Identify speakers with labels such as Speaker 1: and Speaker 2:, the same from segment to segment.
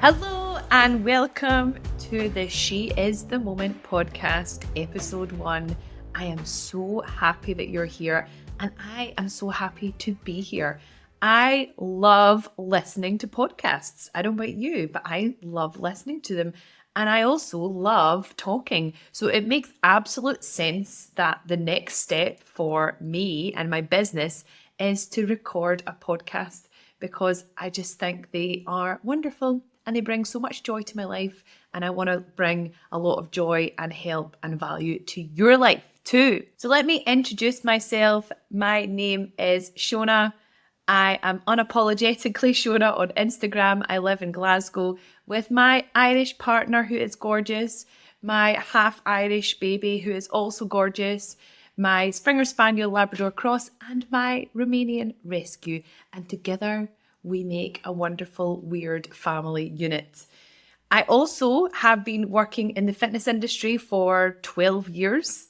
Speaker 1: Hello and welcome to the She Is the Moment podcast, episode 1. I am so happy that you're here and I am so happy to be here. I love listening to podcasts. I don't know about you, but I love listening to them. And I also love talking. So it makes absolute sense that the next step for me and my business is to record a podcast because I just think they are wonderful and they bring so much joy to my life. And I want to bring a lot of joy and help and value to your life too. So let me introduce myself. My name is Shona. I am unapologetically Shona on Instagram. I live in Glasgow with my Irish partner who is gorgeous, my half Irish baby who is also gorgeous, my Springer Spaniel Labrador Cross and my Romanian rescue. And together we make a wonderful, weird family unit. I also have been working in the fitness industry for 12 years.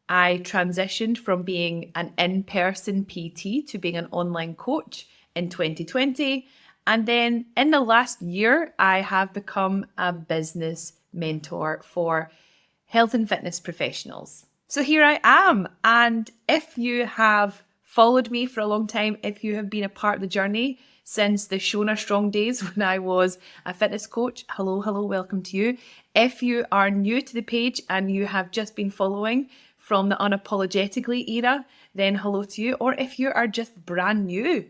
Speaker 1: I transitioned from being an in-person PT to being an online coach in 2020. And then in the last year, I have become a business mentor for health and fitness professionals. So here I am. And if you have followed me for a long time, if you have been a part of the journey since the Shona Strong days when I was a fitness coach, hello, welcome to you. If you are new to the page and you have just been following from the unapologetically era, then hello to you. Or if you are just brand new,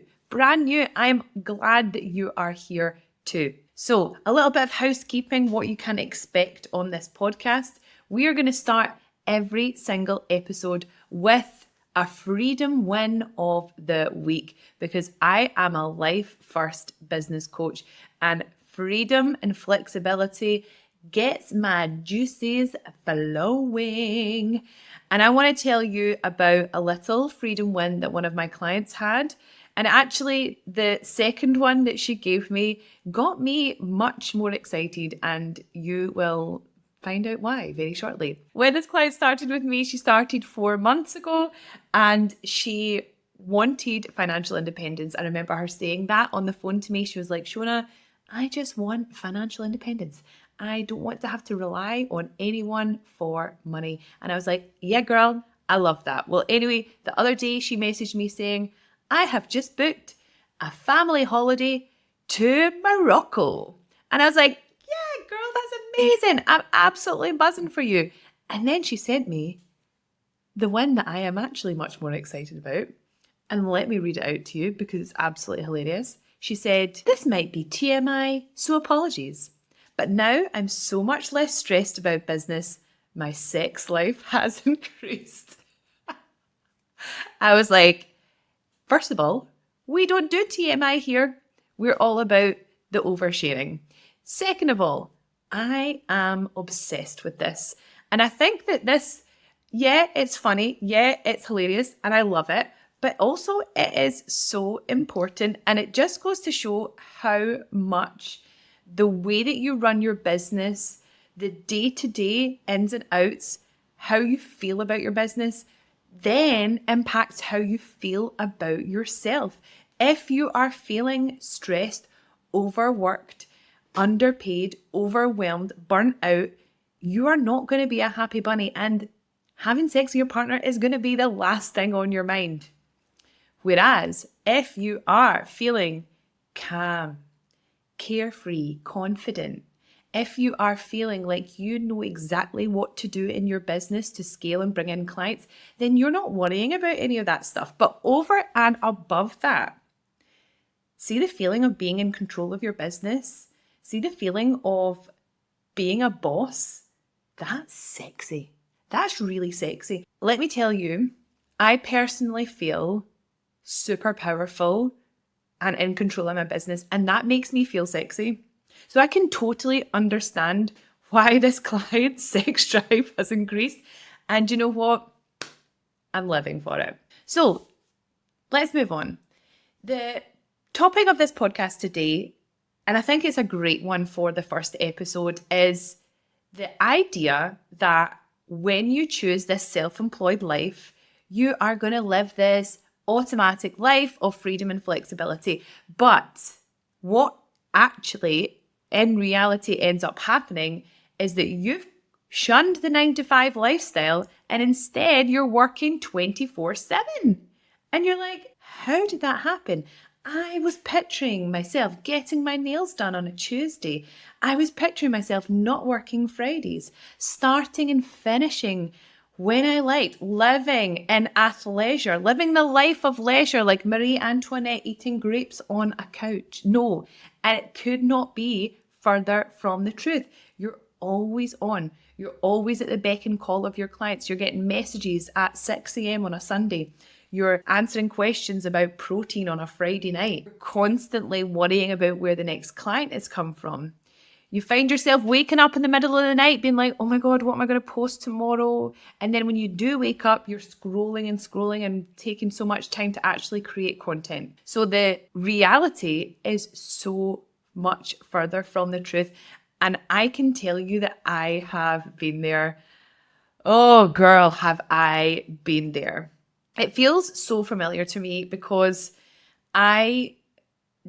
Speaker 1: I'm glad that you are here too. So a little bit of housekeeping, what you can expect on this podcast. We are going to start every single episode with a freedom win of the week because I am a life first business coach and freedom and flexibility gets my juices flowing. And I want to tell you about a little freedom win that one of my clients had. And actually, the second one that she gave me got me much more excited, and you will find out why very shortly. When this client started with me, she started 4 months ago and she wanted financial independence. I remember her saying that on the phone to me. She was like, Shona, I just want financial independence. I don't want to have to rely on anyone for money. And I was like, yeah, girl, I love that. Well, anyway, the other day she messaged me saying, I have just booked a family holiday to Morocco. And I was like, yeah, girl, that's amazing. I'm absolutely buzzing for you. And then she sent me the one that I am actually much more excited about. And let me read it out to you because it's absolutely hilarious. She said, this might be TMI, so apologies. But now I'm so much less stressed about business. My sex life has increased. I was like, first of all, we don't do TMI here. We're all about the oversharing. Second of all, I am obsessed with this. And I think that this, yeah, it's funny. Yeah, it's hilarious. And I love it. But also it is so important. And it just goes to show how much the way that you run your business, the day-to-day ins and outs, how you feel about your business, then impacts how you feel about yourself. If you are feeling stressed, overworked, underpaid, overwhelmed, burnt out, you are not going to be a happy bunny, and having sex with your partner is going to be the last thing on your mind. Whereas if you are feeling calm, carefree, confident, if you are feeling like you know exactly what to do in your business to scale and bring in clients, then you're not worrying about any of that stuff. But over and above that, see the feeling of being in control of your business? See the feeling of being a boss? That's sexy. That's really sexy. Let me tell you, I personally feel super powerful and in control of my business, and that makes me feel sexy. So I can totally understand why this client's sex drive has increased. And you know what? I'm living for it. So let's move on. The topic of this podcast today, and I think it's a great one for the first episode, is the idea that when you choose this self-employed life, you are going to live this automatic life of freedom and flexibility. But what actually in reality ends up happening is that you've shunned the 9 to 5 lifestyle and instead you're working 24/7. And you're like, how did that happen? I was picturing myself getting my nails done on a Tuesday. I was picturing myself not working Fridays, starting and finishing when I liked, living in athleisure, living the life of leisure like Marie Antoinette eating grapes on a couch. No, and it could not be further from the truth. You're always on. You're always at the beck and call of your clients. You're getting messages at 6 a.m. on a Sunday. You're answering questions about protein on a Friday night. You're constantly worrying about where the next client has come from. You find yourself waking up in the middle of the night being like, oh my God, what am I going to post tomorrow? And then when you do wake up, you're scrolling and taking so much time to actually create content. So the reality is so much further from the truth. And I can tell you that I have been there. Oh, girl, have I been there. It feels so familiar to me because I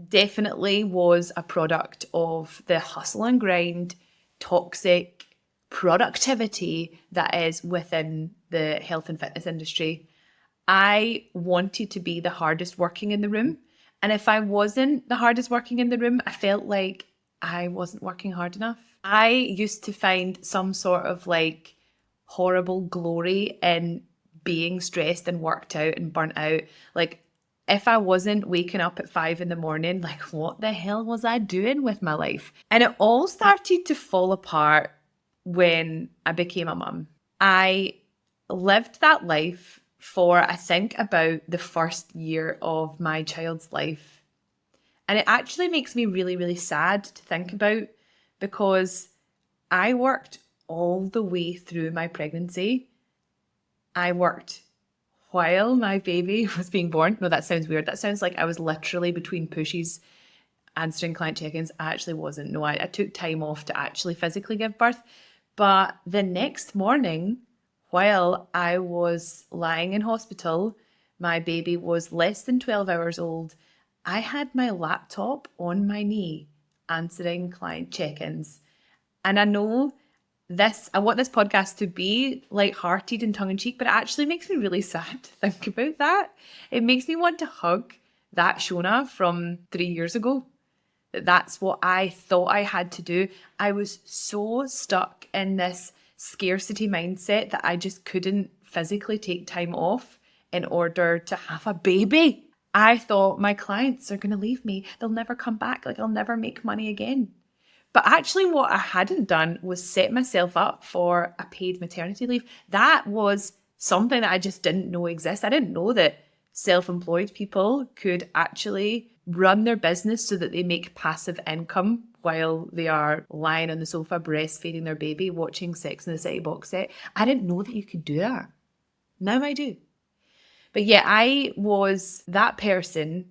Speaker 1: definitely was a product of the hustle and grind, toxic productivity that is within the health and fitness industry. I wanted to be the hardest working in the room. And if I wasn't the hardest working in the room, I felt like I wasn't working hard enough. I used to find some sort of like horrible glory in being stressed and worked out and burnt out. Like, if I wasn't waking up at 5 a.m, like, what the hell was I doing with my life? And it all started to fall apart when I became a mum. I lived that life for, I think, about the first year of my child's life. And it actually makes me really, really sad to think about because I worked all the way through my pregnancy. I worked while my baby was being born. No, that sounds weird. That sounds like I was literally between pushes answering client check-ins. I actually wasn't. No, I took time off to actually physically give birth. But the next morning, while I was lying in hospital, my baby was less than 12 hours old. I had my laptop on my knee answering client check-ins. And I know I want this podcast to be light-hearted and tongue-in-cheek, but it actually makes me really sad to think about that. It makes me want to hug that Shona from 3 years ago. That's what I thought I had to do. I was so stuck in this scarcity mindset that I just couldn't physically take time off in order to have a baby. I thought my clients are going to leave me. They'll never come back. Like, I'll never make money again. But actually what I hadn't done was set myself up for a paid maternity leave. That was something that I just didn't know exists. I didn't know that self-employed people could actually run their business so that they make passive income while they are lying on the sofa breastfeeding their baby, watching Sex and the City box set. I didn't know that you could do that. Now I do. But yeah, I was that person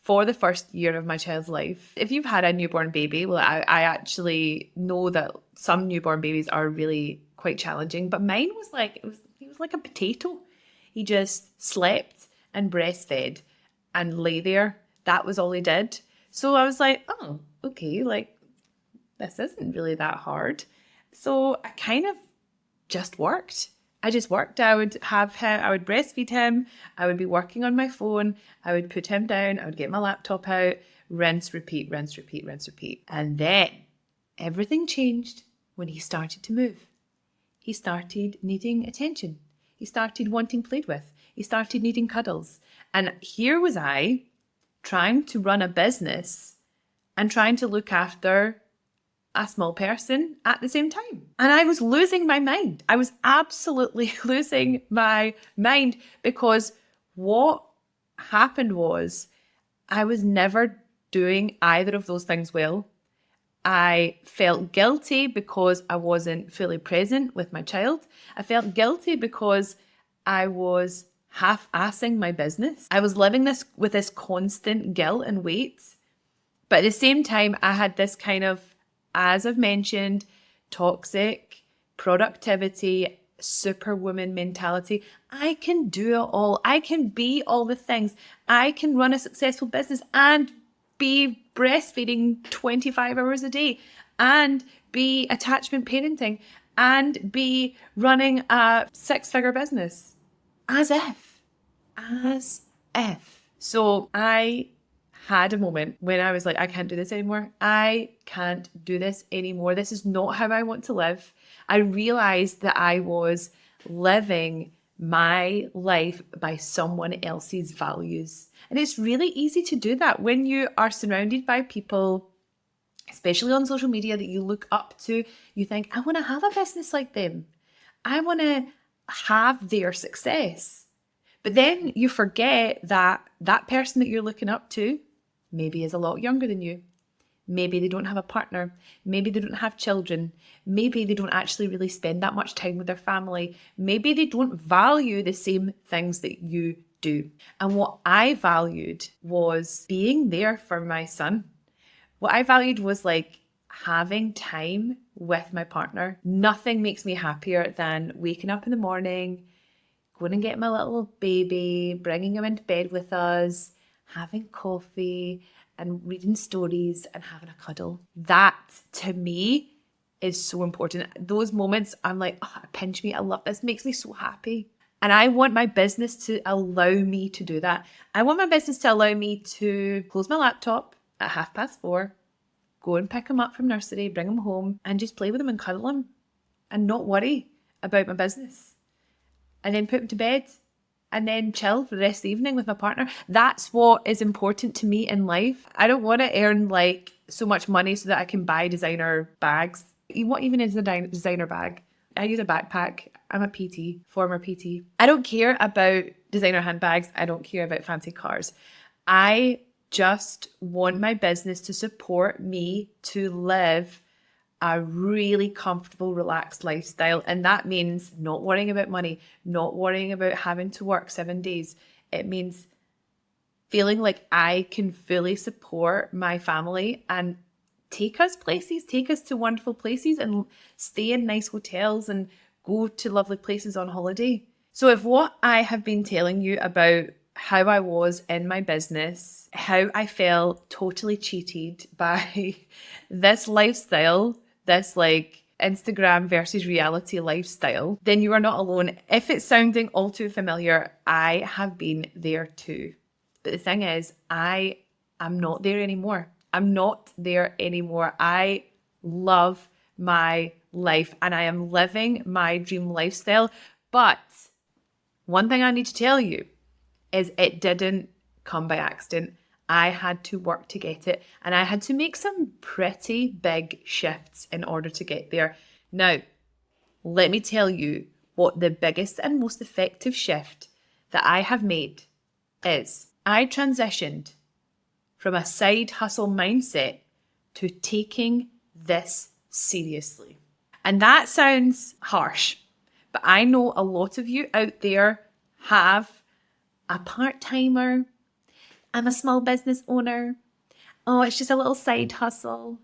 Speaker 1: for the first year of my child's life. If you've had a newborn baby, well, I actually know that some newborn babies are really quite challenging, but mine was like, he was like a potato. He just slept and breastfed and lay there. That was all he did. So I was like, oh, okay, like, this isn't really that hard. So I kind of just worked. I just worked. I would have him, I would breastfeed him. I would be working on my phone. I would put him down. I would get my laptop out, rinse, repeat, rinse, repeat, rinse, repeat. And then everything changed when he started to move. He started needing attention. He started wanting played with. He started needing cuddles. And here was I trying to run a business and trying to look after a small person at the same time. And I was losing my mind. I was absolutely losing my mind because what happened was I was never doing either of those things well. I felt guilty because I wasn't fully present with my child. I felt guilty because I was half-assing my business. I was living with this constant guilt and weight. But at the same time, I had this kind of, as I've mentioned, toxic productivity, superwoman mentality. I can do it all. I can be all the things. I can run a successful business and be breastfeeding 25 hours a day, and be attachment parenting, and be running a 6-figure business. As if. So I had a moment when I was like, I can't do this anymore. I can't do this anymore. This is not how I want to live. I realized that I was living my life by someone else's values. And it's really easy to do that when you are surrounded by people, especially on social media, that you look up to. You think, I want to have a business like them. I want to have their success. But then you forget that that person that you're looking up to maybe is a lot younger than you. Maybe they don't have a partner. Maybe they don't have children. Maybe they don't actually really spend that much time with their family. Maybe they don't value the same things that you do. And what I valued was being there for my son. What I valued was like having time with my partner. Nothing makes me happier than waking up in the morning, going and getting my little baby, bringing him into bed with us, having coffee and reading stories and having a cuddle. That to me is so important. Those moments I'm like, oh, pinch me. I love this. It makes me so happy. And I want my business to allow me to do that. I want my business to allow me to close my laptop at 4:30, go and pick him up from nursery, bring him home and just play with him and cuddle him and not worry about my business. And then put him to bed and then chill for the rest of the evening with my partner. That's what is important to me in life. I don't want to earn like so much money so that I can buy designer bags. What even is a designer bag? I use a backpack. I'm a PT, former PT. I don't care about designer handbags. I don't care about fancy cars. I just want my business to support me to live a really comfortable, relaxed lifestyle. And that means not worrying about money, not worrying about having to work 7 days. It means feeling like I can fully support my family and take us places, take us to wonderful places and stay in nice hotels and go to lovely places on holiday. So if what I have been telling you about how I was in my business, how I felt totally cheated by this lifestyle, this like Instagram versus reality lifestyle, then you are not alone. If it's sounding all too familiar, I have been there too. But the thing is, I am not there anymore. I'm not there anymore. I love my life and I am living my dream lifestyle. But one thing I need to tell you is it didn't come by accident. I had to work to get it and I had to make some pretty big shifts in order to get there. Now, let me tell you what the biggest and most effective shift that I have made is. I transitioned from a side hustle mindset to taking this seriously. And that sounds harsh, but I know a lot of you out there have a part-timer. I'm a small business owner. Oh, it's just a little side hustle.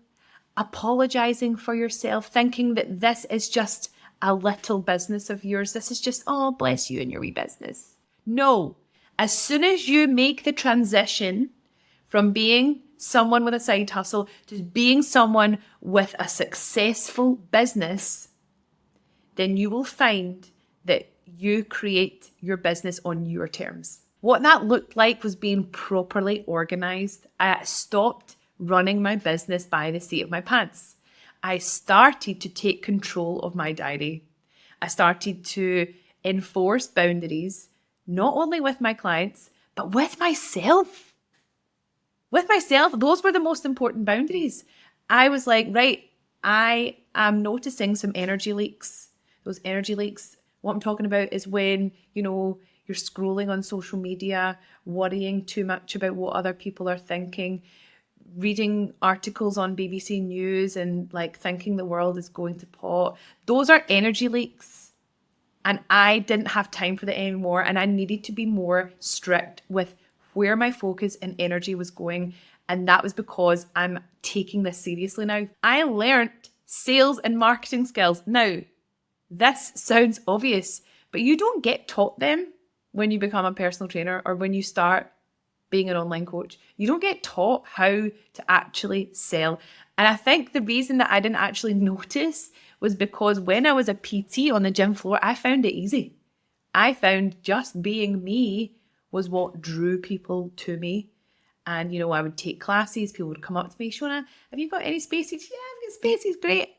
Speaker 1: Apologizing for yourself, thinking that this is just a little business of yours. This is just, oh, bless you and your wee business. No, as soon as you make the transition from being someone with a side hustle to being someone with a successful business, then you will find that you create your business on your terms. What that looked like was being properly organized. I stopped running my business by the seat of my pants. I started to take control of my diary. I started to enforce boundaries, not only with my clients, but with myself. With myself, those were the most important boundaries. I was like, right, I am noticing some energy leaks. Those energy leaks, what I'm talking about is when, you're scrolling on social media, worrying too much about what other people are thinking, reading articles on BBC News and like thinking the world is going to pot. Those are energy leaks. And I didn't have time for that anymore. And I needed to be more strict with where my focus and energy was going. And that was because I'm taking this seriously now. I learned sales and marketing skills. Now, this sounds obvious, but you don't get taught them when you become a personal trainer or when you start being an online coach. You don't get taught how to actually sell. And I think the reason that I didn't actually notice was because when I was a PT on the gym floor, I found it easy. I found just being me was what drew people to me. And, I would take classes. People would come up to me, Shona, have you got any spaces? Yeah, I've got spaces. Great.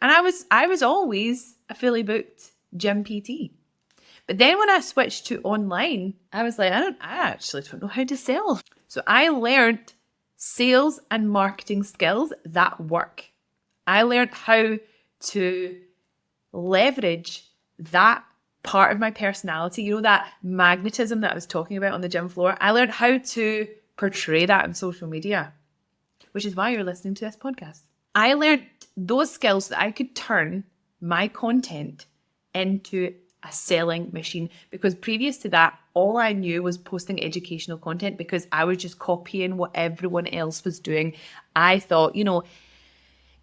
Speaker 1: And I was always a fully booked gym PT. But then when I switched to online, I was like, I actually don't know how to sell. So I learned sales and marketing skills that work. I learned how to leverage that part of my personality, that magnetism that I was talking about on the gym floor. I learned how to portray that on social media, which is why you're listening to this podcast. I learned those skills that I could turn my content into a selling machine, because previous to that, all I knew was posting educational content because I was just copying what everyone else was doing. I thought,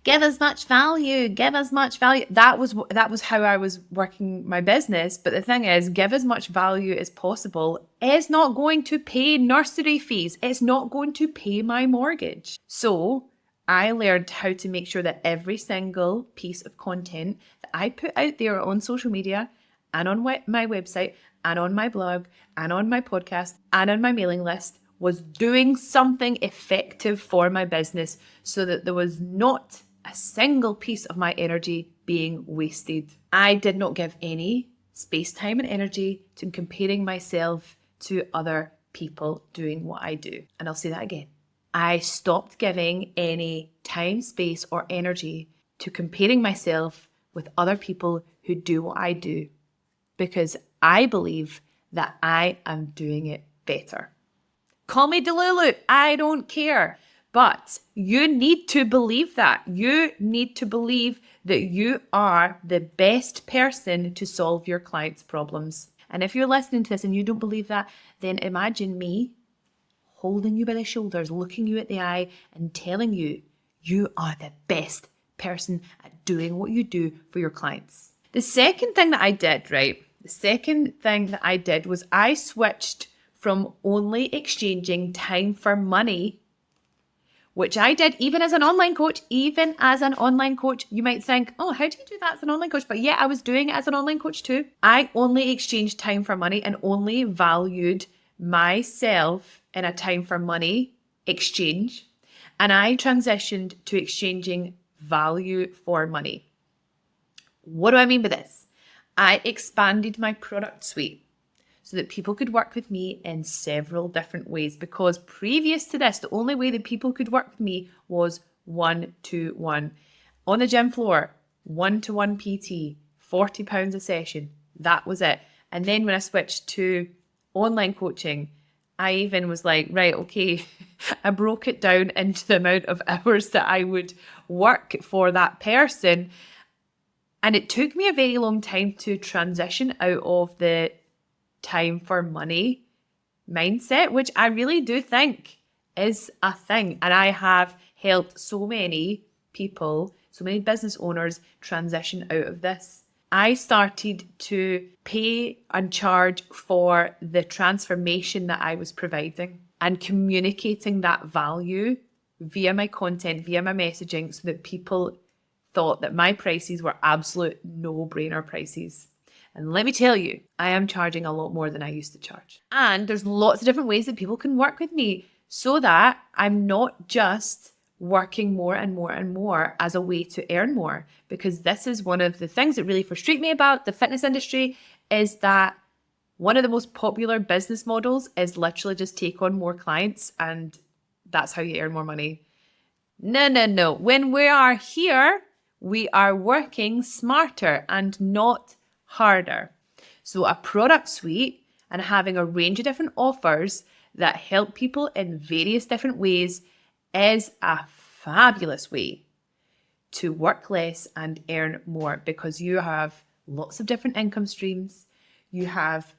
Speaker 1: give as much value, give as much value. That was how I was working my business. But the thing is, give as much value as possible is not going to pay nursery fees. It's not going to pay my mortgage. So I learned how to make sure that every single piece of content that I put out there on social media and on my website and on my blog and on my podcast and on my mailing list was doing something effective for my business, so that there was not a single piece of my energy being wasted. I did not give any space, time, and energy to comparing myself to other people doing what I do. And I'll say that again. I stopped giving any time, space, or energy to comparing myself with other people who do what I do, because I believe that I am doing it better. Call me Delulu, I don't care. But you need to believe that. You need to believe that you are the best person to solve your clients' problems. And if you're listening to this and you don't believe that, then imagine me holding you by the shoulders, looking you at the eye and telling you, you are the best person at doing what you do for your clients. The second thing that I did, was I switched from only exchanging time for money, which I did even as an online coach. You might think, oh, how do you do that as an online coach? But yeah, I was doing it as an online coach too. I only exchanged time for money and only valued myself in a time for money exchange. And I transitioned to exchanging value for money. What do I mean by this? I expanded my product suite so that people could work with me in several different ways, because previous to this, the only way that people could work with me was one-to-one. On the gym floor, one-to-one PT, £40 a session. That was it. And then when I switched to online coaching, I even was like, right, okay, I broke it down into the amount of hours that I would work for that person. And it took me a very long time to transition out of the time for money mindset, which I really do think is a thing. And I have helped so many people, so many business owners transition out of this. I started to pay and charge for the transformation that I was providing and communicating that value via my content, via my messaging, so that people thought that my prices were absolute no-brainer prices. And let me tell you, I am charging a lot more than I used to charge. And there's lots of different ways that people can work with me, so that I'm not just working more and more and more as a way to earn more. Because this is one of the things that really frustrate me about the fitness industry, is that one of the most popular business models is literally just take on more clients and that's how you earn more money. No. When we are here, we are working smarter and not harder. So a product suite and having a range of different offers that help people in various different ways is a fabulous way to work less and earn more, because you have lots of different income streams. You have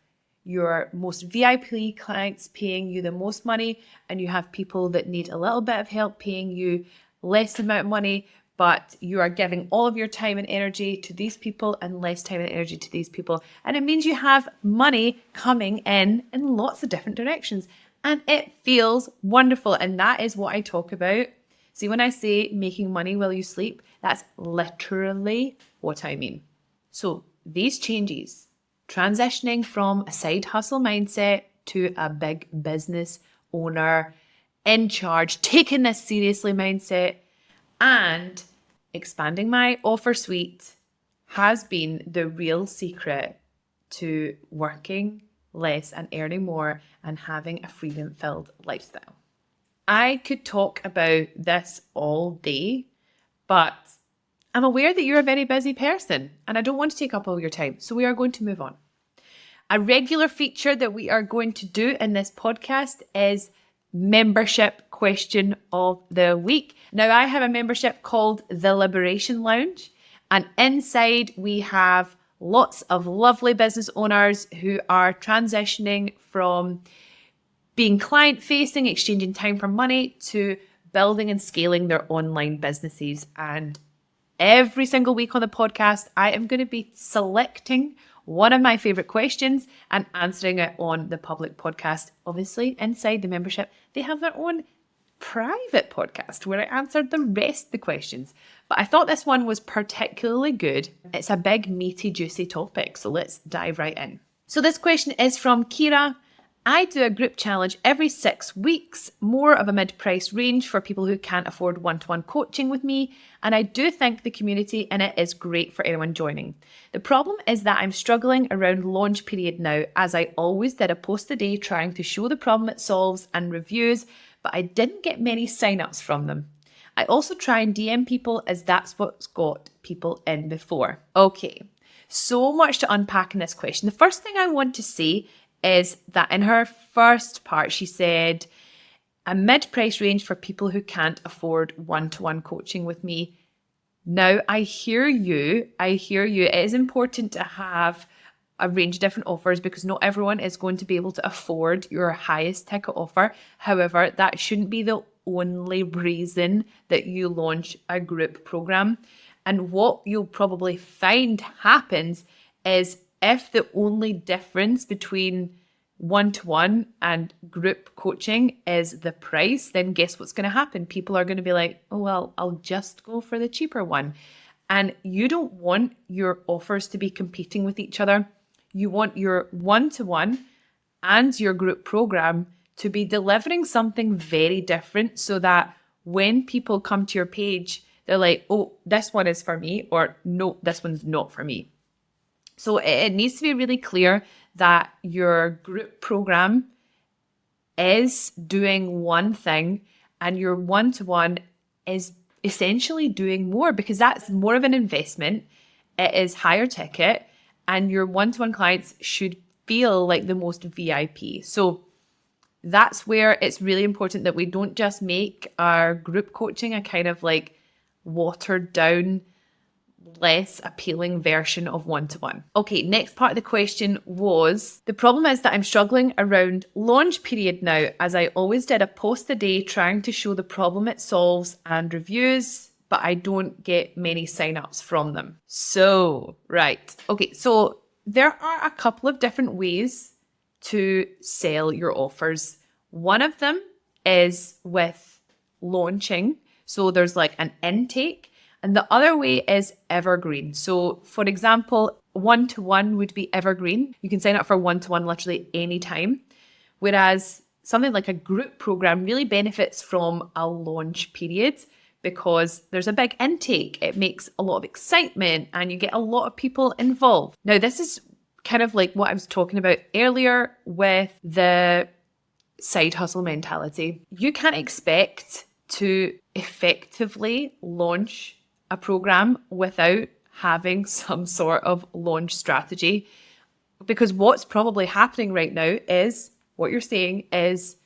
Speaker 1: your most VIP clients paying you the most money, and you have people that need a little bit of help paying you less amount of money, but you are giving all of your time and energy to these people and less time and energy to these people. And it means you have money coming in lots of different directions. and it feels wonderful. And that is what I talk about. See, when I say making money while you sleep, that's literally what I mean. So these changes, transitioning from a side hustle mindset to a big business owner, in charge, taking this seriously mindset, and expanding my offer suite has been the real secret to working less and earning more and having a freedom-filled lifestyle. I could talk about this all day, but I'm aware that you're a very busy person and I don't want to take up all your time, so we are going to move on. A regular feature that we are going to do in this podcast is membership question of the week. Now, I have a membership called the Liberation Lounge, and inside we have lots of lovely business owners who are transitioning from being client-facing, exchanging time for money, to building and scaling their online businesses. And every single week on the podcast, I am going to be selecting one of my favorite questions and answering it on the public podcast. Obviously, inside the membership, they have their own private podcast where I answered the rest of the questions. But I thought this one was particularly good. It's a big, meaty, juicy topic. So let's dive right in. So this question is from Kira. I do a group challenge every 6 weeks, more of a mid-price range for people who can't afford one-to-one coaching with me, and I do think the community in it is great for anyone joining. The problem is that I'm struggling around launch period now, as I always did a post a day trying to show the problem it solves and reviews, but I didn't get many sign-ups from them. I also try and DM people as that's what's got people in before. Okay, so much to unpack in this question. The first thing I want to say is that in her first part, she said, a mid-price range for people who can't afford one-to-one coaching with me. Now, I hear you. It is important to have a range of different offers because not everyone is going to be able to afford your highest ticket offer. However, that shouldn't be the only reason that you launch a group program. And what you'll probably find happens is if the only difference between one-to-one and group coaching is the price, then guess what's going to happen? People are going to be like, oh, well, I'll just go for the cheaper one. And you don't want your offers to be competing with each other. You want your one-to-one and your group program to be delivering something very different so that when people come to your page, they're like, oh, this one is for me, or no, this one's not for me. So it needs to be really clear that your group program is doing one thing and your one-to-one is essentially doing more because that's more of an investment. It is higher ticket and your one-to-one clients should feel like the most VIP. So that's where it's really important that we don't just make our group coaching a kind of like watered down, less appealing version of one-to-one. Okay, next part of the question was, the problem is that I'm struggling around launch period now, as I always did a post a day trying to show the problem it solves and reviews, but I don't get many sign-ups from them. So, right. Okay, so there are a couple of different ways to sell your offers. One of them is with launching. So there's like an intake. And the other way is evergreen. So for example, one-to-one would be evergreen. You can sign up for one-to-one literally anytime. Whereas something like a group program really benefits from a launch period because there's a big intake. It makes a lot of excitement and you get a lot of people involved. Now, this is kind of like what I was talking about earlier with the side hustle mentality. You can't expect to effectively launch a program without having some sort of launch strategy. Because what's probably happening right now is what you're saying is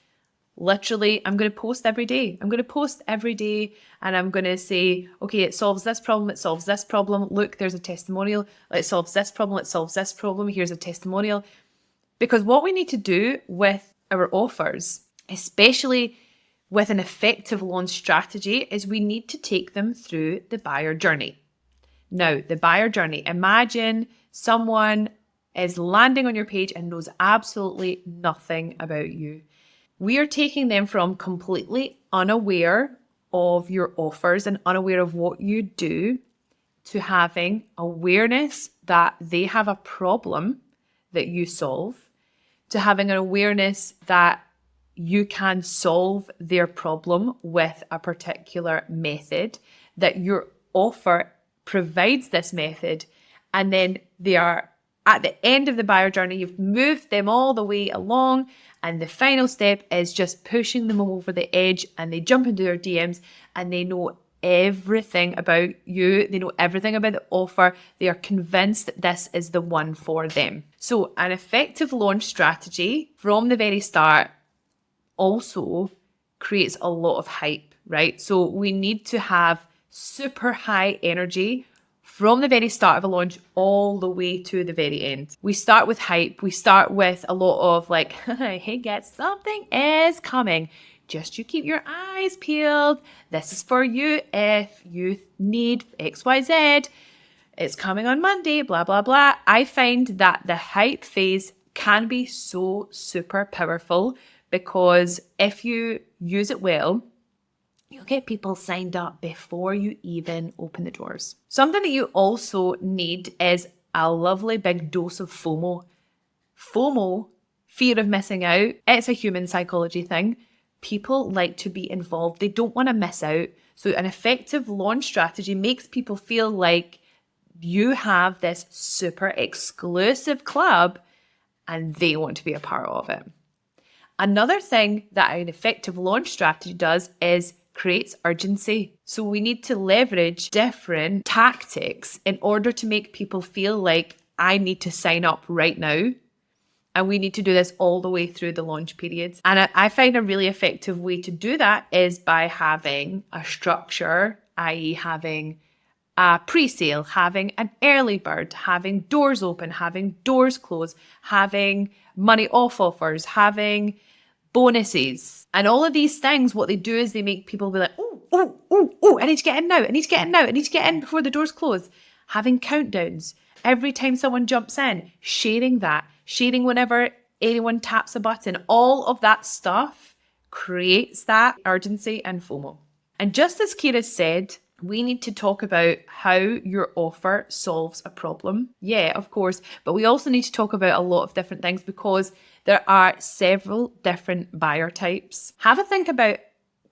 Speaker 1: literally, I'm going to post every day. I'm going to post every day and I'm going to say, okay, it solves this problem. It solves this problem. Look, there's a testimonial. It solves this problem. It solves this problem. Here's a testimonial. Because what we need to do with our offers, especially with an effective launch strategy, is we need to take them through the buyer journey. Now, the buyer journey, imagine someone is landing on your page and knows absolutely nothing about you. We are taking them from completely unaware of your offers and unaware of what you do to having awareness that they have a problem that you solve, to having an awareness that you can solve their problem with a particular method, that your offer provides this method, and then they are at the end of the buyer journey, you've moved them all the way along, and the final step is just pushing them over the edge, and they jump into their DMs and they know everything about you. They know everything about the offer. They are convinced that this is the one for them. So an effective launch strategy from the very start also creates a lot of hype, right? So we need to have super high energy from the very start of a launch all the way to the very end. We start with hype. We start with a lot of like, hey, get something is coming. Just you keep your eyes peeled. This is for you if you need XYZ. It's coming on Monday, blah, blah, blah. I find that the hype phase can be so super powerful because if you use it well, you'll get people signed up before you even open the doors. Something that you also need is a lovely big dose of FOMO. FOMO, fear of missing out, it's a human psychology thing. People like to be involved. They don't want to miss out. So an effective launch strategy makes people feel like you have this super exclusive club and they want to be a part of it. Another thing that an effective launch strategy does is creates urgency. So we need to leverage different tactics in order to make people feel like I need to sign up right now. And we need to do this all the way through the launch periods. And I find a really effective way to do that is by having a structure, i.e. having a pre-sale, having an early bird, having doors open, having doors close, having money off offers, having bonuses. And all of these things, what they do is they make people be like, oh, I need to get in now. I need to get in now. I need to get in before the doors close. Having countdowns. Every time someone jumps in, sharing that, sharing whenever anyone taps a button, all of that stuff creates that urgency and FOMO. And just as Kira said, we need to talk about how your offer solves a problem. Yeah, of course. But we also need to talk about a lot of different things because there are several different buyer types. Have a think about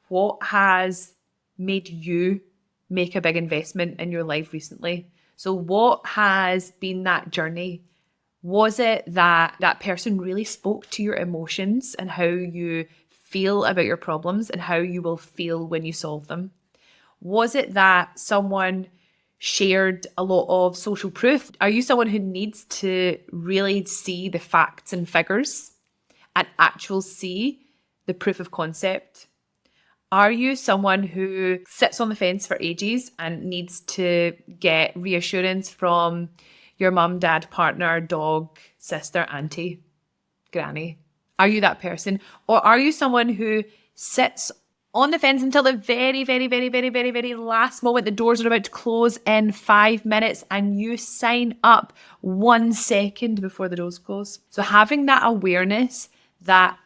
Speaker 1: what has made you make a big investment in your life recently. So what has been that journey? Was it that that person really spoke to your emotions and how you feel about your problems and how you will feel when you solve them? Was it that someone shared a lot of social proof? Are you someone who needs to really see the facts and figures and actually see the proof of concept? Are you someone who sits on the fence for ages and needs to get reassurance from your mum, dad, partner, dog, sister, auntie, granny? Are you that person? Or are you someone who sits on the fence until the very, very, very, very, very, very last moment, the doors are about to close in 5 minutes and you sign up 1 second before the doors close? So having that awareness that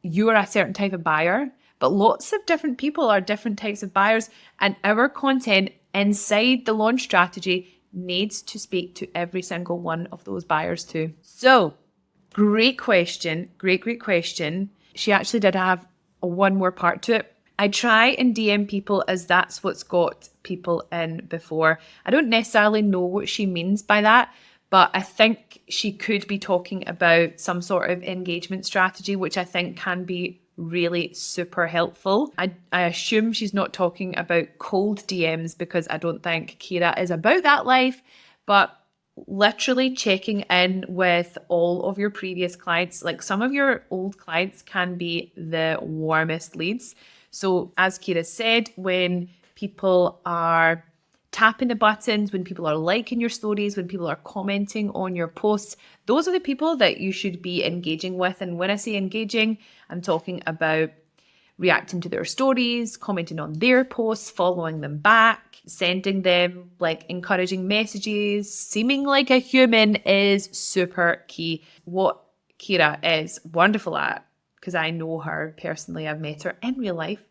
Speaker 1: you are a certain type of buyer, but lots of different people are different types of buyers, and our content inside the launch strategy needs to speak to every single one of those buyers too. So great question. Great question. She actually did have one more part to it. I try and DM people as that's what's got people in before. I don't necessarily know what she means by that, but I think she could be talking about some sort of engagement strategy, which I think can be really super helpful. I assume she's not talking about cold DMs because I don't think Kira is about that life, but literally checking in with all of your previous clients. Like some of your old clients can be the warmest leads. So as Kira said, when people are tapping the buttons, when people are liking your stories, when people are commenting on your posts, those are the people that you should be engaging with. And when I say engaging, I'm talking about reacting to their stories, commenting on their posts, following them back, sending them like encouraging messages. Seeming like a human is super key. What Kira is wonderful at because I know her personally. I've met her in real life.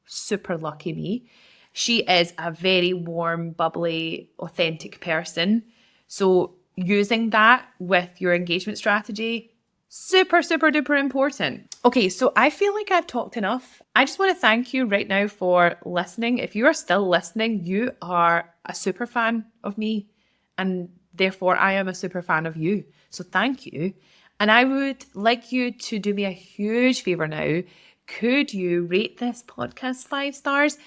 Speaker 1: Super lucky me. She is a very warm, bubbly, authentic person. So using that with your engagement strategy, super, super duper important. Okay, so I feel like I've talked enough. I just want to thank you right now for listening. If you are still listening, you are a super fan of me, and therefore I am a super fan of you. So thank you. And I would like you to do me a huge favor now. Could you rate this podcast 5 stars?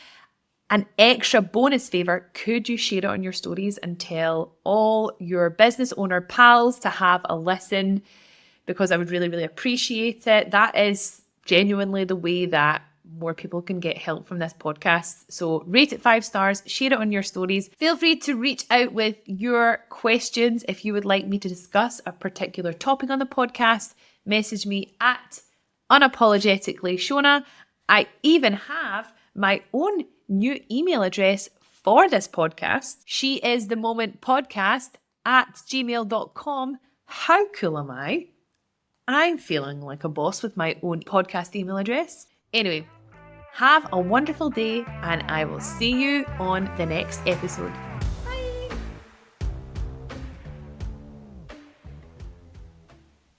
Speaker 1: An extra bonus favor, could you share it on your stories and tell all your business owner pals to have a listen? Because I would really, really appreciate it. That is genuinely the way that more people can get help from this podcast. So rate it 5 stars, share it on your stories. Feel free to reach out with your questions if you would like me to discuss a particular topic on the podcast. Message me at unapologetically Shona. I even have my own new email address for this podcast. She is the moment podcast at gmail.com. How cool am I? I'm feeling like a boss with my own podcast email address. Anyway, have a wonderful day and I will see you on the next episode.